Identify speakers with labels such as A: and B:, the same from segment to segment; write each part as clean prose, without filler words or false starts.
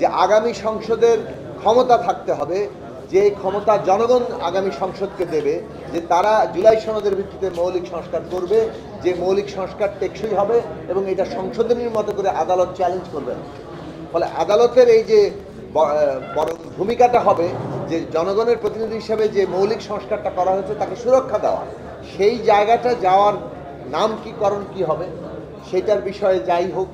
A: যে আগামী সংসদের ক্ষমতা থাকতে হবে, যে ক্ষমতা জনগণ আগামী সংসদকে দেবে, যে তারা জুলাই সনদের ভিত্তিতে মৌলিক সংস্কার করবে, যে মৌলিক সংস্কার টেকসই হবে এবং এটা সংশোধনীর মতো করে আদালত চ্যালেঞ্জ করবে। ফলে আদালতের এই যে বড় ভূমিকাটা হবে যে জনগণের প্রতিনিধি হিসেবে যে মৌলিক সংস্কারটা করা হয়েছে তাকে সুরক্ষা দেওয়া, সেই জায়গাটা যাওয়ার নামকরণ কি হবে সেইটার বিষয়ে যাই হোক,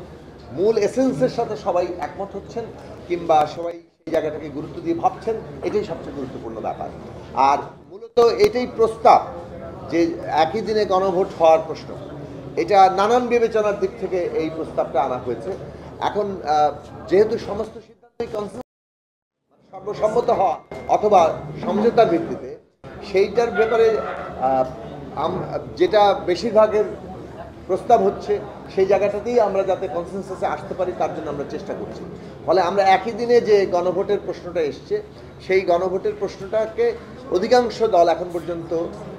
A: মূল এসেন্সের সাথে সবাই একমত হচ্ছেন কিংবা সবাই সেই জায়গাটাকে গুরুত্ব দিয়ে ভাবছেন, এটাই সবচেয়ে গুরুত্বপূর্ণ ব্যাপার। আর মূলত এটাই প্রস্তাব যে একই দিনে গণভোট হওয়ার প্রশ্ন, এটা নানান বিবেচনার দিক থেকে এই প্রস্তাবটা আনা হয়েছে। এখন যেহেতু সমস্ত সিদ্ধান্তই সর্বসম্মত হওয়া অথবা সমঝোতার ভিত্তিতে, সেইটার ব্যাপারে যেটা বেশিরভাগের প্রস্তাব হচ্ছে সেই জায়গাটাতেই আমরা যাতে কনসেনসাসে আসতে পারি তার জন্য আমরা চেষ্টা করছি। ফলে আমরা একই দিনে যে গণভোটের প্রশ্নটা এসছে সেই গণভোটের প্রশ্নটাকে অধিকাংশ দল এখন পর্যন্ত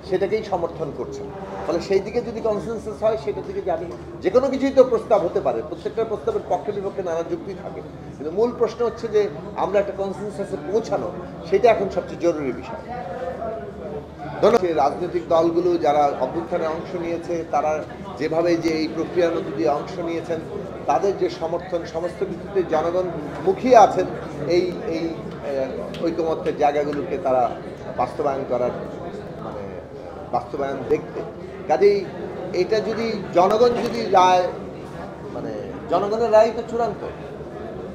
A: সেটাকেই সমর্থন করছে। ফলে সেই দিকে যদি কনসেনসাস হয় সেটার দিকে যাবে। যে কোনো কিছুই তো প্রস্তাব হতে পারে, প্রত্যেকটা প্রস্তাবের পক্ষে বিপক্ষে নানা যুক্তি থাকে, কিন্তু মূল প্রশ্ন হচ্ছে যে আমরা একটা কনসেনসাসে পৌঁছানো, সেটা এখন সবচেয়ে জরুরি বিষয়। ধন্যবাদ। রাজনৈতিক দলগুলো যারা অভ্যুত্থানে অংশ নিয়েছে, তারা যেভাবে যে এই প্রক্রিয়ার মধ্যে দিয়ে অংশ নিয়েছেন, তাদের যে সমর্থন সমস্ত কিছুতে জনগণ মুখিয়ে আছেন এই এই ঐকমত্যের জায়গাগুলোকে তারা বাস্তবায়ন করার বাস্তবায়ন দেখতে। কাজেই এটা যদি জনগণ যদি রায় জনগণের রায় তো চূড়ান্ত,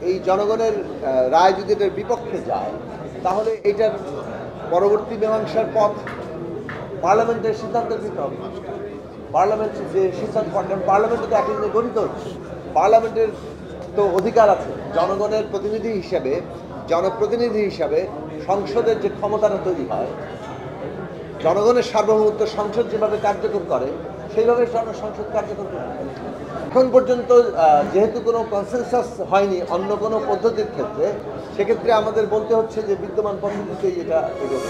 A: এই জনগণের রায় যদি এটার বিপক্ষে যায় তাহলে এটার পরবর্তী মীমাংসার পথ পার্লামেন্টের সিদ্ধান্ত দিতে হবে। পার্লামেন্ট যে সিদ্ধান্ত, পার্লামেন্টে তো একদিনে গঠিত হচ্ছে, পার্লামেন্টের তো অধিকার আছে জনগণের প্রতিনিধি হিসাবে, জনপ্রতিনিধি হিসাবে সংসদের যে ক্ষমতাটা তৈরি হয়, জনগণের সার্বভৌমত্ব সংসদ যেভাবে কার্যকর করে সেইভাবে সংসদ কার্যকর করে। এখন পর্যন্ত যেহেতু কোনো কনসেনসাস হয়নি অন্য কোনো পদ্ধতির ক্ষেত্রে, সেক্ষেত্রে আমাদের বলতে হচ্ছে যে বিদ্যমান পদ্ধতিতেই এটা এগোবে।